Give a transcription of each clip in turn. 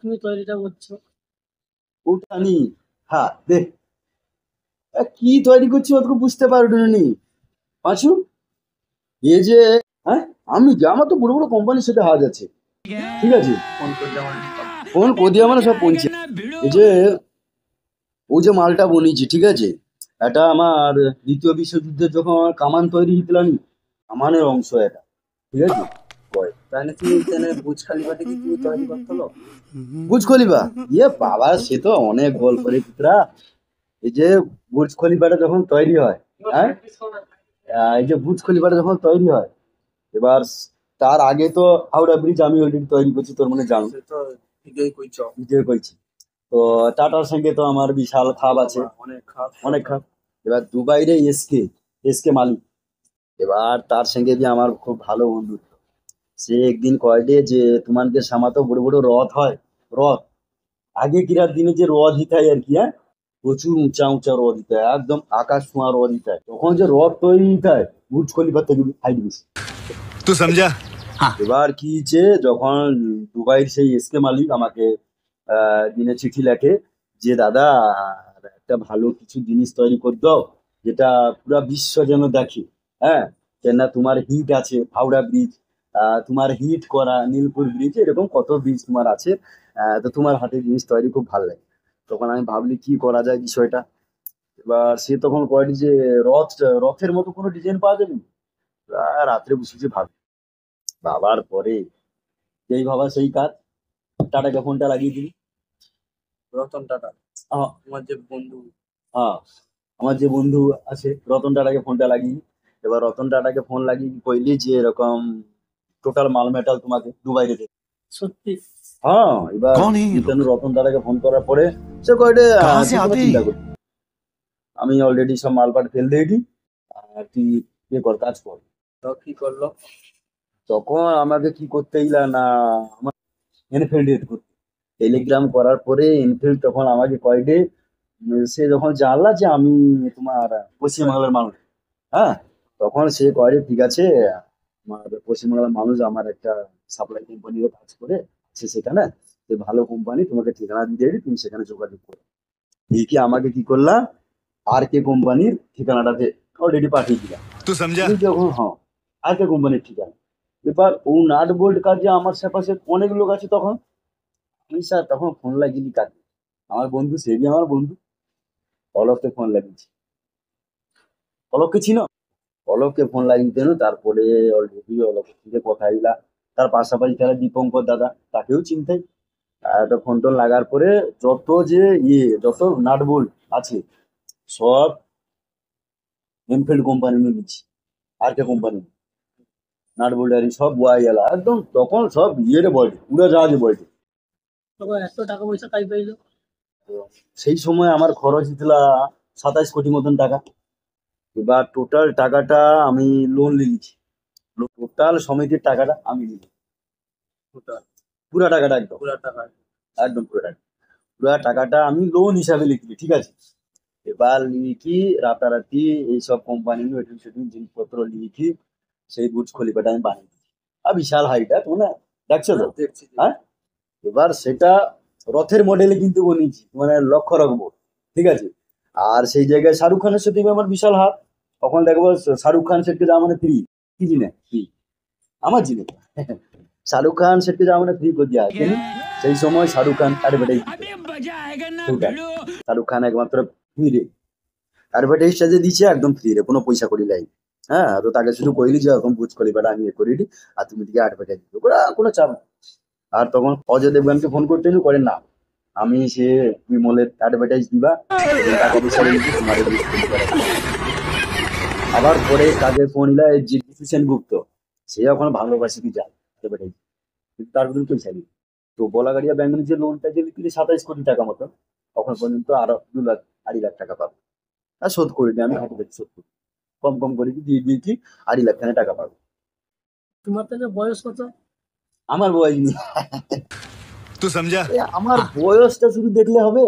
তুমি তৈরিটা করছো। ওটা নি। হ্যাঁ দেখ, কি তৈরি করছি অতটুকু বুঝতে পারবি নি পাঁচু। এই যে, হ্যাঁ, আমি যে আমার তো বড় বড় কোম্পানির সাথে হাত আছে, ঠিক আছে। ফোন করলে আমার সব ফোন কদিয়া মানে সব পৌঁছে। এই যে ও যে মালটা বনিছি, ঠিক আছে, এটা আমার দ্বিতীয় বিশ্বযুদ্ধের যখন আমার কামান তৈরি হইছিলাম, কামানের অংশ এটা, ঠিক আছে। কয় তাহলে কি তাহলে বুর্জ খালিফাটা কি তুমি তৈরি করতে হলো? বুর্জ খলিফা, ইয়ে বাবা সে তো অনেক গল্প রে পুত্রা। এই যে বুর্জ খলিফাটা যখন তৈরি হয়, হ্যাঁ, এই যে বুর্জ খলিফাটা যখন তৈরি হয়, এবার তার আগে তো হাওড়া ব্রিজ আমি অলরেডি তৈরি করছি, তোর মনে জানো, সে তো ঠিকই কইছো। ভিডিও করছি। তো টাটার সঙ্গে তো আমার বিশাল খাপ আছে, অনেক খারাপ অনেক খাপ। এবার দুবাইরে এসকে এসকে মালিক, এবার তার সঙ্গে যে আমার খুব ভালো বন্ধুত্ব। সে একদিন কয়ডে যে তোমাদের সামাতো বড় বড় রথ হয়, রথ আগে কিরার দিনে যে রথ হিতায় আর কি, হ্যাঁ, প্রচুর উঁচা উঁচা রথ হিতায়, একদম আকাশ ছোঁয়া রথ হিতায়, তখন যে রথ তৈরি হিতায় বুর্জ খলিফা থেকে হাইট বেশি। तू समझा। এবার কি হয়েছে, যখন দুবাইয়ের সেই এসকে মালিক আমাকে দিনে চিঠি লেখে যে দাদা, একটা ভালো কিছু জিনিস তৈরি করে দাও যেটা পুরা বিশ্ব যেন দেখে, হ্যাঁ, কেননা তোমার হিট আছে হাওড়া ব্রিজ, তোমার হিট করা নীলপুর ব্রিজ, এরকম কত ব্রিজ তোমার আছে, তো তোমার হাতে জিনিস তৈরি খুব ভালো লাগে। তখন আমি ভাবলি কি করা যায় বিষয়টা। এবার সে তখন কয়টি যে রথ, রথের মতো কোনো ডিজাইন পাওয়া যাবে না? রাত্রে বসেছি ভাবি, ভাবার পরে যেই ভাবা সেই কাজ, টাটাকে ফোনটা লাগিয়ে দিবি। রতন টাটা আহ, আমার যে বন্ধু। হ্যাঁ, আমার যে বন্ধু আছে রতন টাটাকে ফোনটা লাগিয়ে। এবার রতন টাটাকে ফোন লাগিয়ে কইলি যে এরকম টোটাল মাল মেটাল তোমাকে দুবাই রেখে। সত্যি? হ্যাঁ, এবার कौन है ये लोग? রতন টাটাকে ফোন করার পরে সে কয়টে कहाँ से তুই কোনো आते हैं চিন্তা ये? করবি, আমি অলরেডি সব মালপাট ফেল দিয়েছি, আর তুই ইয়ে কর, কাজ কর। তো কি করলো? তখন আমাকে কি করতে ইলা না, আমার এনফিল্ড করতে টেলিগ্রাম করার পরে এনফিল্ড তখন আমাকে কয়ডে, সে যখন জানলা যে আমি তোমার পশ্চিমবাংলার মানুষ, হ্যাঁ, তখন সে কয় ঠিক আছে, আমার পশ্চিমবাংলার মানুষ আমার একটা সাপ্লাই কোম্পানিরও কাজ করে সে সেখানে, যে ভালো কোম্পানি তোমাকে ঠিকানা দিয়ে দেবে, তুমি সেখানে যোগাযোগ করো। ঠিকই আমাকে কি করলাম, আর কে কোম্পানির ঠিকানাটাতে অলরেডি পাঠিয়ে দিলাম। तू समझा। আমি যখন, হ্যাঁ, আর কে কোম্পানির ঠিকানা। এবার ও নাট বোল্ট কাজে আমার সেপাশে অনেক লোক আছে তখন। আমি স্যার তখন ফোন লাগিয়ে কাজে, আমার বন্ধু সে বি আমার বন্ধু, অলোককে ফোন লাগিয়েছি। অলোককে চিনো? অলোককে ফোন লাগিয়ে দেন, তারপরে অলরেডি অলোকের থেকে কথা হইলা। তার পাশাপাশি তারা দীপঙ্কর দাদা, তাকেও চিনতে। তো ফোন টোন লাগার পরে যত যে যত নাট বোল্ট আছে সব এনফিল্ড কোম্পানি নিয়ে নিচ্ছি, আর কে কোম্পানি নাট বোল্ট আর সব বয় গেল একদম, তখন সব ইয়ের বয়টে উড়াজাহাজে বয়টে। তখন এত টাকা পয়সা কাই পাইলো? সেই সময় আমার খরচ হইতলা 27 কোটি মতন টাকা। এবার টোটাল টাকাটা আমি লোন নিয়েছি, টোটাল সমিতির টাকাটা আমি নিলাম, ওটা পুরা টাকাটা একদম, পুরা টাকা। একদম পুরো টাকা, পুরা টাকাটা আমি লোন হিসাবে লিখলি, ঠিক আছে। এবার লিখি রাতারাতি এইসব কোম্পানি ওইটিং সেটিং জিনিসপত্র লিখি, সেই বুর্জ খলিফাটা আমি বানিয়ে দিই। আর বিশাল হাইটা তোমরা দেখছো তো, দেখছি। হ্যাঁ। এবার সেটা রথের মডেলে কিন্তু বানিয়েছি, মানে লক্ষ্য রাখবো, ঠিক আছে। আর সেই জায়গায় শাহরুখ খানের সাথে আমার বিশাল হাত। তখন দেখবো শাহরুখ খান সেটকে যাওয়া মানে ফ্রি, কি জিনে ফ্রি, আমার জিনিস। শাহরুখ খান সেটকে যাওয়া মানে ফ্রি করে দেওয়া হয়, কিন্তু সেই সময় শাহরুখ খান অ্যাডভার্টাইজ দিত, শাহরুখ খান একমাত্র ফ্রি রে অ্যাডভার্টাইজটা যে দিচ্ছে একদম ফ্রি রে, কোনো পয়সা করি লাই। হ্যাঁ, তো তাকে শুধু কইলি যে এরকম বুঝ করি বেটা আমি এ করি দি, আর তুমি দিকে অ্যাডভার্টাইজ দিও, কোনো চাপ নেই। আর তখন অজয় দেবগানকে ফোন করতে করেন না, আমি সে বিমলের অ্যাডভার্টাইজ দিবা এবং টাকা পয়সা নিয়ে তোমার advertise করতে পারবো। আবার পরে কাজে ফোন ইলা এই জিতু সেনগুপ্ত, সে এখন ভালোবাসি কি যায় অ্যাডভার্টাইজ, কিন্তু তার বিরুদ্ধে পয়সা নেই। তো বলাগাড়িয়া ব্যাংক যে লোনটা যে লিখলি 27 কোটি টাকা মতো, তখন পর্যন্ত আরো 2 লাখ 2.5 লাখ টাকা পাবো। আর শোধ করিনি আমি, হাতে থেকে শোধ করি, কম কম করে দিয়ে দিয়েছি, 2.5 লাখ খানে টাকা পাবো। তোমার থেকে বয়স কত? আমার বয়স নেই, तू समझा। আমার বয়সটা শুধু দেখলে হবে,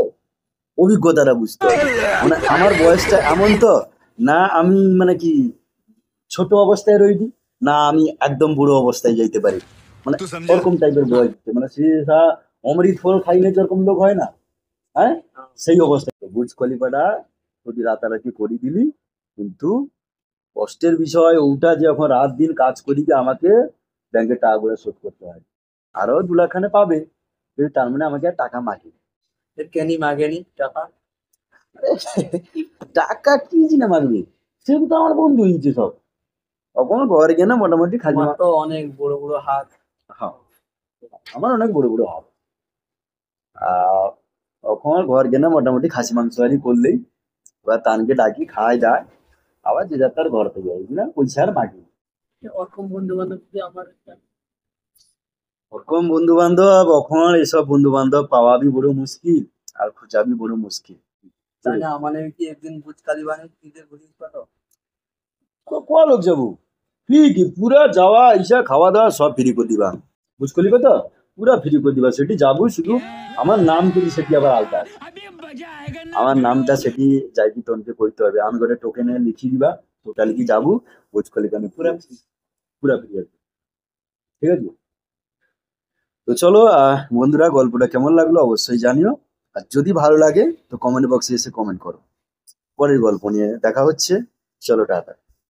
অভিজ্ঞতাটা বুঝতে হবে। মানে আমার বয়সটা এমন তো না, আমি মানে কি ছোট অবস্থায় রইছি, না আমি একদম বুড়ো অবস্থায় যাইতে পারি, মানে तू समझा। ওরকম টাইপের বয়স, মানে সে অমৃত ফল খাইলে যেরকম লোক হয় না, হ্যাঁ, সেই অবস্থা। বুর্জ খলিফাটা যদি রাতারাতি করে দিলি, কিন্তু কষ্টের বিষয় ওটা যে এখন রাত দিন কাজ করি যে আমাকে ব্যাংকের টাকাগুলো শোধ করতে হয়। আরো 2 লাখ পাবে, কিন্তু তার মানে আমাকে আর টাকা মাগি। কেনি মাগেনি টাকা? টাকা কি জিনিস মাগবে, সেগুলো তো আমার বন্ধু হয়েছে সব। তখন ঘরে গিয়ে না মোটামুটি খালি তোমার তো অনেক বড় বড় হাত। হ্যাঁ, আমার অনেক বড় বড় হাত। আহ তখন ঘর গিয়ে না মোটামুটি খাসি মাংস আরি করলেই এবার তানকে ডাকি খাওয়াই যায়, আবার যে যার তার ঘর থেকে যাই না, পয়সা আর মাগি। ওরকম বন্ধু বান্ধব যদি আমার একটা ওরকম বন্ধু বান্ধব এখন এসব বন্ধু বান্ধব পাওয়াবি বড় মুশকিল, আর খোঁজাবি বড় মুশকিল। তাই না, মানে কি একদিন বুর্জ খালিফা ঈদের বুঝিস পারো? লোক যাবো ফ্রি, কি পুরা যাওয়া ইসা খাওয়া দাওয়া সব ফ্রি করে দিবা, বুঝলি কথা, পুরা ফ্রি করে দিবা। সেটি যাবো, শুধু আমার নাম কিন্তু সেটি আবার আলাদা আছে। আমার নামটা সেটি যাইতি তনকে কইতে হবে, আমি গোটে টোকেনে লিখি দিবা, টোটালি কি যাবো বুঝ খলিফা পুরা পুরা ফ্রি আছে, ঠিক আছে। তো চলো বন্ধুরা, গল্পটা কেমন লাগলো অবশ্যই জানিও, আর যদি ভালো লাগে তো কমেন্ট বক্সে এসে কমেন্ট করো। পরের গল্প নিয়ে দেখা হচ্ছে, চলো টাটা।